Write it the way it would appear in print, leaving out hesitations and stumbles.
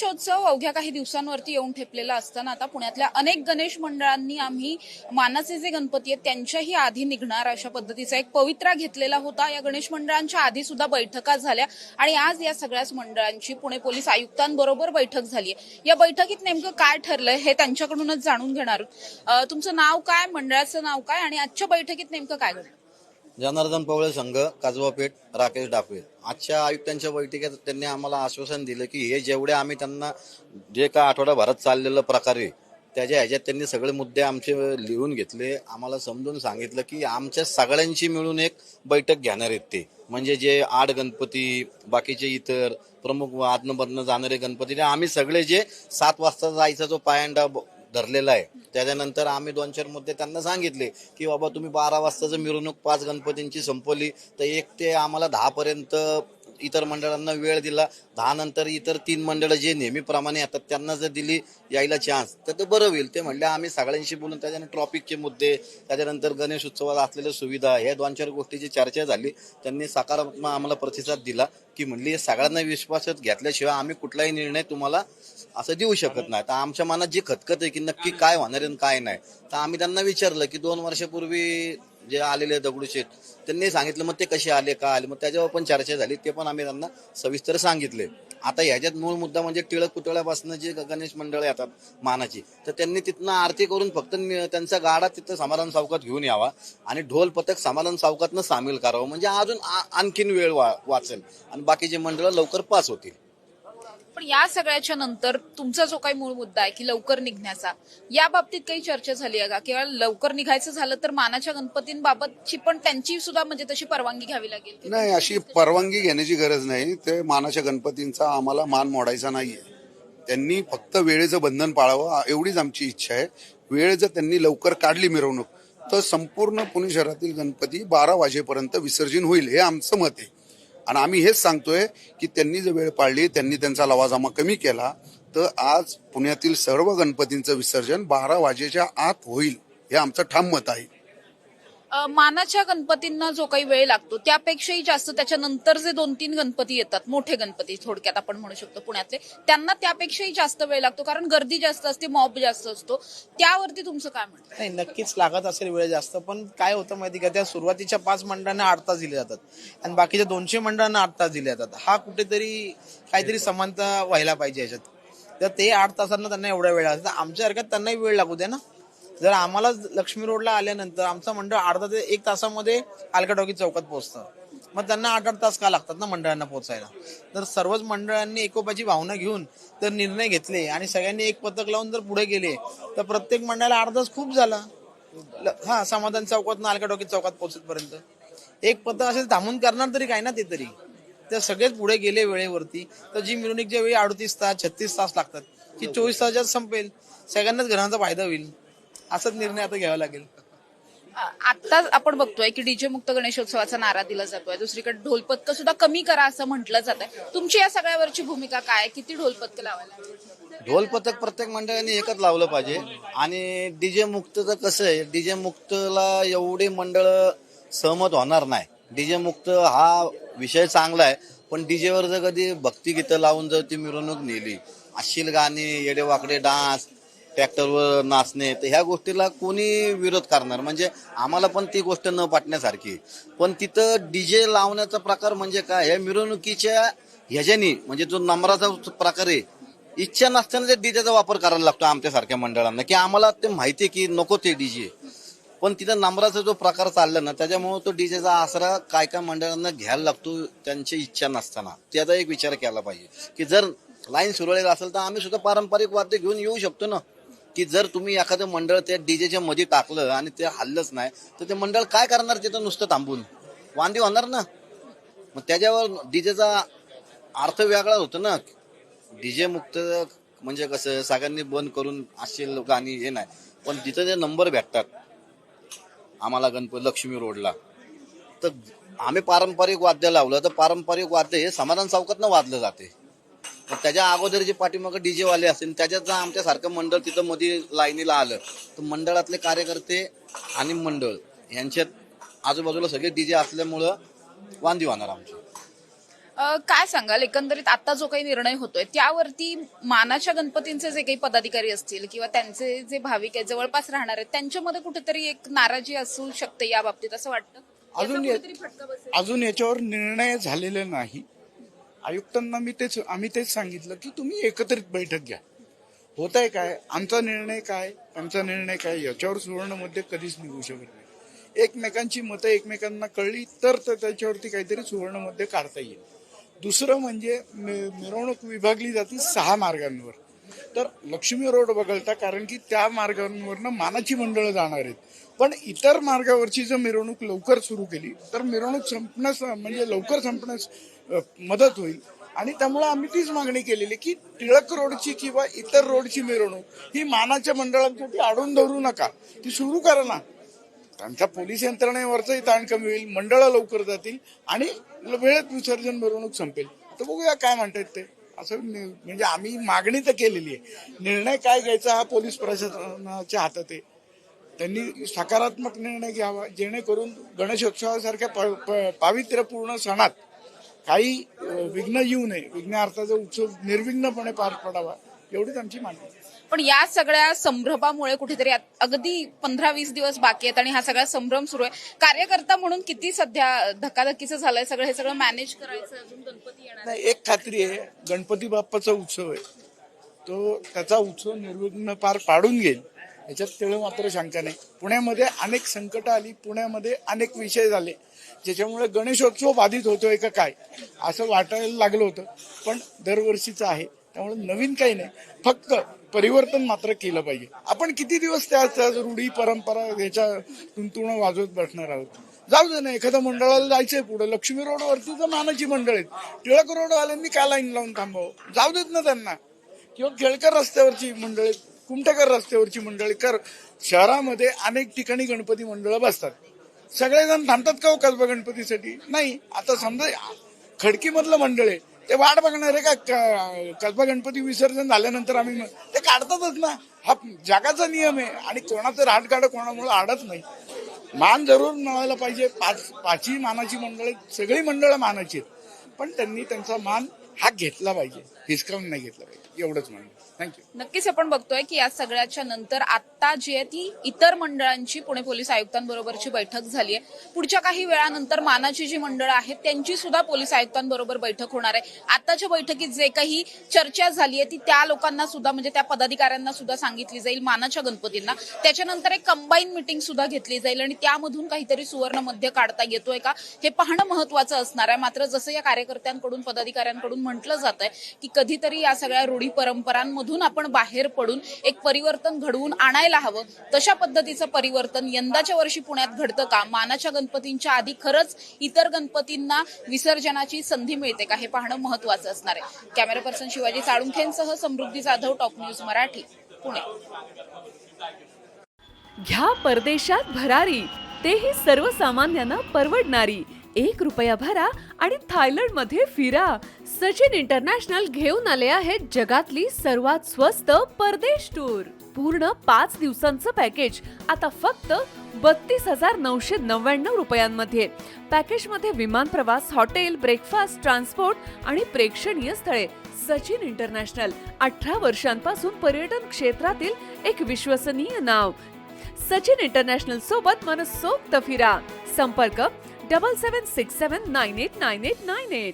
गणेशोत्सव अवघ्या काही दिवसांवरती येऊन ठेपलेला असताना आता पुण्यातल्या अनेक गणेश मंडळांनी आम्ही मानाचे जे गणपती आहेत त्यांच्याही आधी निघणार अशा पद्धतीचा एक पवित्रा घेतलेला होता। या गणेश मंडळांच्या आधी सुद्धा बैठका झाल्या आणि आज या सगळ्याच मंडळांची पुणे पोलीस आयुक्तांबरोबर बैठक झाली आहे। या बैठकीत नेमकं काय ठरलंय हे त्यांच्याकडूनच जाणून घेणार आहोत। तुमचं नाव काय, मंडळाचं नाव काय आणि आजच्या बैठकीत नेमकं काय घडलं? जनार्दन पवळे संघ, काजवापेठ, राकेश डापे। आजच्या आयुक्तांच्या बैठकीत त्यांनी आम्हाला आश्वासन दिलं की हे जेवढे आम्ही त्यांना जे काय आठवडाभरात चाललेलं प्रकारे त्याच्या ह्याच्यात त्यांनी सगळे मुद्दे आमचे लिहून घेतले, आम्हाला समजून सांगितलं की आमच्या सगळ्यांची मिळून एक बैठक घेणार आहेत ते, म्हणजे जे 8 गणपती, बाकीचे इतर प्रमुख आदन बदन जाणारे गणपती, आम्ही सगळे जे 7 वाजता जायचा जो पायंडा धरलेला आहे त्याच्यानंतर आम्ही 2-4 मुद्दे त्यांना सांगितले की बाबा तुम्ही 12 वाजताचं मिरवणूक 5 गणपतींची संपवली तर 1 ते आम्हाला 10 पर्यंत इतर मंडळांना वेळ दिला, 10 नंतर इतर 3 मंडळ जे नेहमीप्रमाणे येतात त्यांना जर दिली यायला चान्स तर ते बरं होईल। ते म्हणले आम्ही सगळ्यांशी बोलून त्याच्यानंतर ट्रॉफिकचे मुद्दे, त्याच्यानंतर गणेश उत्सवात असलेल्या सुविधा, ह्या 2-4 गोष्टीची चर्चा झाली। त्यांनी सकारात्मक आम्हाला प्रतिसाद दिला की म्हणली सगळ्यांना विश्वासात घेतल्याशिवाय आम्ही कुठलाही निर्णय तुम्हाला असं देऊ शकत नाही। तर आमच्या मनात जी खतखत आहे की नक्की काय होणार आहे काय नाही, तर आम्ही त्यांना विचारलं की 2 वर्षापूर्वी जे आलेले दगडूशेठ त्यांनी सांगितलं मग ते कसे आले का आले, मग त्याच्यावर पण चर्चा झाली, ते पण आम्ही त्यांना सविस्तर सांगितले। आता ह्याच्यात मूळ मुद्दा म्हणजे टिळक पुतळ्यापासून जे गणेश मंडळ येतात मानाची, तर त्यांनी तिथनं आरती करून फक्त त्यांचा गाडा तिथं समाधान चौकात घेऊन यावा आणि ढोल पथक समाधान चौकातनं सामील करावं, म्हणजे अजून आणखीन वेळ वाचेल आणि बाकीचे मंडळ लवकर पास होतील। पण या सगळ्याच्या नंतर तुमचा जो काही मूळ मुद्दा आहे की लवकर निघण्याचा, या बाबतीत काही चर्चा झाली आहे का? केवळ लवकर निघायचं झालं तर मानाच्या गणपतींबाबतची पण त्यांची सुद्धा म्हणजे तशी परवानगी घ्यावी लागेल? नाही, अशी परवानगी घेण्याची गरज नाही। ते मानाच्या गणपतींचा आम्हाला मान मोडायचा नाहीये, त्यांनी फक्त वेळेचं बंधन पाळावं एवढीच आमची इच्छा आहे। वेळ जर त्यांनी लवकर काढली मिरवणूक तर संपूर्ण पुणे शहरातील गणपती 12 वाजेपर्यंत विसर्जन होईल, हे आमचं मत आहे। आणि आम्ही हेच सांगतोय की त्यांनी जर वेळ पाळली, त्यांनी त्यांचा लवाजमा कमी केला तर आज पुण्यातील सर्व गणपतींचं विसर्जन 12 वाजेच्या आत होईल, हे आमचं ठाम मत आहे। मानाच्या गणपतींना जो काही वेळ लागतो त्यापेक्षाही जास्त त्याच्यानंतर जे 2-3 गणपती येतात, मोठे गणपती थोडक्यात आपण म्हणू शकतो पुण्यातले, त्यांना त्यापेक्षाही जास्त वेळ लागतो कारण गर्दी जास्त असते, मॉब जास्त असतो। त्यावरती तुमचं काय म्हणणं? नाही, नक्कीच लागत असेल वेळ जास्त, पण काय होतं माहिती का, त्या सुरुवातीच्या 5 मंडळांना 8 तास दिले जातात आणि बाकीच्या 200 मंडळांना 8 तास दिले जातात। हा कुठेतरी काहीतरी समानता व्हायला पाहिजे याच्यात। तर ते 8 तासांना त्यांना एवढा वेळ लागतो, आमच्या हरकत त्यांनाही वेळ लागू दे ना। जर आम्हाला लक्ष्मी रोडला आल्यानंतर आमचं मंडळ अर्धा ते 1 तासामध्ये अलका टॉकीज चौकात पोहोचतं, मग त्यांना 8-8 तास का लागतात ना मंडळांना पोहोचायला? तर सर्वच मंडळांनी एकोपाची भावना घेऊन तर निर्णय घेतले आणि सगळ्यांनी एक पथक लावून जर पुढे गेले तर प्रत्येक मंडळाला अर्धा तास खूप झाला। हा, समाधान चौकात अलका टॉकीज चौकात पोहोचेपर्यंत एक पथक असेल थांबून करणार तरी काय ना, ते तरी तर सगळेच पुढे गेले वेळेवरती। तर जी मिरवणुकीच्या वेळी 38 तास 36 तास लागतात ती 24 तासात संपेल, सगळ्यांनाच घरांचा फायदा होईल। असाच निर्णय आता घ्यावा लागेल। आता आपण बघतोय की डीजे मुक्त गणेशोत्सवाचा नारा दिला जातोय, दुसरीकडे ढोलपथकं सुद्धा कमी करा असं म्हटलं जात आहे। तुमची या सगळ्यावरची भूमिका काय? किती ढोलपथकं लावायला? ढोल पथक प्रत्येक मंडळाने एकच लावलं पाहिजे आणि डीजे मुक्तचं कसं आहे, डीजे मुक्तला एवढे मंडळ सहमत होणार नाही। डीजे मुक्त हा विषय चांगला आहे, पण डीजेवर जर कधी भक्तिगीतं लावून जर ती मिरवणूक नेली, अश्लील गाणी, येडेवाकडे डान्स, ट्रॅक्टरवर नाचणे, तर ह्या गोष्टीला कोणी विरोध करणार? म्हणजे आम्हाला पण ती गोष्ट न पटण्यासारखी। पण तिथं डीजे लावण्याचा प्रकार म्हणजे काय, हे मिरवणुकीच्या ह्याच्यानी म्हणजे जो नंबराचा प्रकार आहे, इच्छा नसताना ते डीजेचा वापर करायला लागतो आमच्यासारख्या मंडळांना, की आम्हाला ते माहिती की नको ते डीजे, पण तिथं नंबराचा जो प्रकार चालला ना त्याच्यामुळे तो डीजेचा आसरा काय काय मंडळांना घ्यायला लागतो त्यांची इच्छा नसताना। त्याचा एक विचार केला पाहिजे की जर लाईन सुरळीत असेल तर आम्ही सुद्धा पारंपरिक वाद्य घेऊन येऊ शकतो ना, की जर तुम्ही एखादं मंडळ त्या डीजेच्या मध्ये टाकलं आणि ते हल्लंच नाही तर ते मंडळ काय करणार तिथं नुसतं थांबून? वांदी होणार ना। मग त्याच्यावर डीजेचा अर्थ वेगळा होतो ना। डीजे मुक्त म्हणजे कसं सगळ्यांनी बंद करून अशी गाणी हे नाही, पण तिथं जे नंबर भेटतात आम्हाला लक्ष्मी रोडला, तर आम्ही पारंपरिक वाद्य लावलं तर पारंपरिक वाद्य हे समाधान चौकातनं वाजलं जाते। त्याच्या अगोदर जे पाठीमागे डीजे वाले असतील त्याच्यात जर आमच्यासारखं मंडळ तिथं मध्ये लाईनीला आलं तर मंडळातले कार्यकर्ते आणि मंडळ यांच्यात आजूबाजूला सगळे डीजे असल्यामुळं वांदी होणार आमची। काय सांगाल एकंदरीत आता जो काही निर्णय होतोय त्यावरती मानाच्या गणपतींचे जे काही पदाधिकारी असतील किंवा त्यांचे जे भाविक आहेत जवळपास राहणार आहेत त्यांच्यामध्ये कुठेतरी एक नाराजी असू शकते या बाबतीत असं वाटतं? अजून याचा कुठेतरी फटका बसेल? अजून याच्यावर निर्णय झालेले नाही. आयुक्तांना आम्ही तेच सांगितलं की तुम्ही एकत्रित बैठक घ्या. होत आहे काय, आमचा निर्णय काय, त्यांचा निर्णय काय, याच्यावर सुवर्णमध्ये कधीच निघू शकत नाही. एकमेकांची मतं एकमेकांना कळली तर त्याच्यावरती काहीतरी सुवर्णमध्ये काढता येईल. दुसरं म्हणजे मिरवणूक विभागली जाते 6 मार्गांवर. तर लक्ष्मी रोड वगळता, कारण की त्या मार्गांवरनं मानाची मंडळं जाणार आहेत. पण इतर मार्गावरची जर मिरवणूक लवकर सुरू केली तर मिरवणूक संपण्यास म्हणजे लवकर संपण्यास मदत होईल. आणि त्यामुळे आम्ही तीच मागणी केलेली की टिळक रोडची किंवा इतर रोडची मिरवणूक ही मानाच्या मंडळांसाठी अडून धरू नका, ती सुरू करा ना. त्यांचा पोलीस यंत्रणेवरचंही ताण कमी होईल, मंडळं लवकर जातील आणि वेळेत विसर्जन मिरवणूक संपेल. तर बघूया काय म्हणतात ते. असं म्हणजे आम्ही मागणी तर केलेली आहे. निर्णय काय घ्यायचा हा पोलीस प्रशासनाच्या हातात आहे. त्यांनी सकारात्मक निर्णय घ्यावा जेणेकरून गणेशोत्सवासारख्या पावित्र्यपूर्ण सणात काही विघ्न येऊ नये. विघ्नार्थाचा उत्सव निर्विघ्नपणे पार पडावा एवढीच आमची मागणी. पण या सगळ्या संभ्रमामुळे कुठेतरी अगदी 15-20 दिवस बाकी आहेत आणि हा सगळा संभ्रम सुरू आहे. कार्यकर्ता म्हणून किती सध्या धक्काधक्कीचं झालंय सगळं, हे सगळं मॅनेज करायचं. अजून गणपती येणार नाही, एक खात्री आहे, गणपती बाप्पाचा उत्सव आहे, तो त्याचा उत्सव निर्विघ्न पार पाडून घेईल याच्यात तेवढं मात्र शंका नाही. पुण्यामध्ये अनेक संकट आली, पुण्यामध्ये अनेक विषय झाले ज्याच्यामुळे गणेशोत्सव बाधित होतोय का काय असं वाटायला लागलं होतं. पण दरवर्षीचं आहे त्यामुळे नवीन काही नाही, फक्त परिवर्तन मात्र केलं पाहिजे. आपण किती दिवस त्या रूढी परंपरा याच्या तुंतुणं वाजवत बसणार आहोत. जाऊ दे ना, एखाद्या मंडळाला जायचंय पुढे, लक्ष्मी रोडवरती तर मानाची मंडळ आहेत, टिळक रोडवाल्यांनी काय लाईन लावून थांबावं, जाऊ देत ना त्यांना. किंवा केळकर रस्त्यावरची मंडळी, कुमठेकर रस्त्यावरची मंडळी कर. शहरामध्ये अनेक ठिकाणी गणपती मंडळं बसतात, सगळेजण थांबतात का हो कसबा गणपतीसाठी? नाही. आता समजा खडकीमधलं मंडळ आहे, ते वाट बघणार आहे का कसबा गणपती विसर्जन झाल्यानंतर आम्ही ते काढतातच ना. हा जगाचा नियम आहे आणि कोणाचं राट काढ कोणामुळे आडत नाही. मान जरूर मिळायला पाहिजे. पाचही मानाची मंडळी, सगळी मंडळं मानाची आहेत, पण त्यांनी त्यांचा मान हा घेतला पाहिजे, हिसकावून नाही घेतला पाहिजे, एवढंच म्हणणं. थँक्यू. नक्कीच आपण बघतोय की या सगळ्याच्या नंतर आता जी आहे ती इतर मंडळांची पुणे पोलीस आयुक्तांबरोबरची बैठक झाली आहे. पुढच्या काही वेळानंतर मानाची जी मंडळं आहेत त्यांची सुद्धा पोलीस आयुक्तांबरोबर बैठक होणार आहे. आताच्या बैठकीत जे काही चर्चा झाली आहे ती त्या लोकांना सुद्धा म्हणजे त्या पदाधिकाऱ्यांना सुद्धा सांगितली जाईल मानाच्या गणपतींना. त्याच्यानंतर एक कंबाईन मिटिंग सुद्धा घेतली जाईल आणि त्यामधून काहीतरी सुवर्ण मध्य काढता येतोय का हे पाहणं महत्वाचं असणार आहे. मात्र जसं या कार्यकर्त्यांकडून पदाधिकाऱ्यांकडून म्हटलं जात आहे की कधीतरी या सगळ्या रूढी परंपरांमधून आपण बाहेर पडून एक परिवर्तन घडवून आणायला हवं, तशा पद्धतीचं परिवर्तन यंदाच्या वर्षी पुण्यात घडतं का? मानाच्या गणपतींच्या आधी खरंच इतर गणपतींना विसर्जनाची संधी मिळते का हे पाहणं महत्वाचं असणार आहे. कॅमेरा पर्सन शिवाजी साळुंखेंसह समृद्धी जाधव, टॉप न्यूज मराठी, पुणे. घ्या परदेशात भरारी, तेही सर्वसामान्यांना परवडणारी. 1 रुपया भरा आणि थायलंडमध्ये फिरा. सचिन इंटरनॅशनल घेऊन आले आहेत जगातली सर्वात स्वस्त परदेश टूर. पूर्ण 5 दिवसांचं पॅकेज आता फक्त 32,999 रुपयांमध्ये. पॅकेजमध्ये विमान प्रवास, हॉटेल, ब्रेकफास्ट, ट्रान्सपोर्ट आणि प्रेक्षणीय स्थळे. सचिन इंटरनॅशनल 18 वर्षांपासून पर्यटन क्षेत्रातील एक विश्वसनीय नाव. सचिन इंटरनॅशनल सोबत मनसोक्त फिरा. संपर्क 7767989898.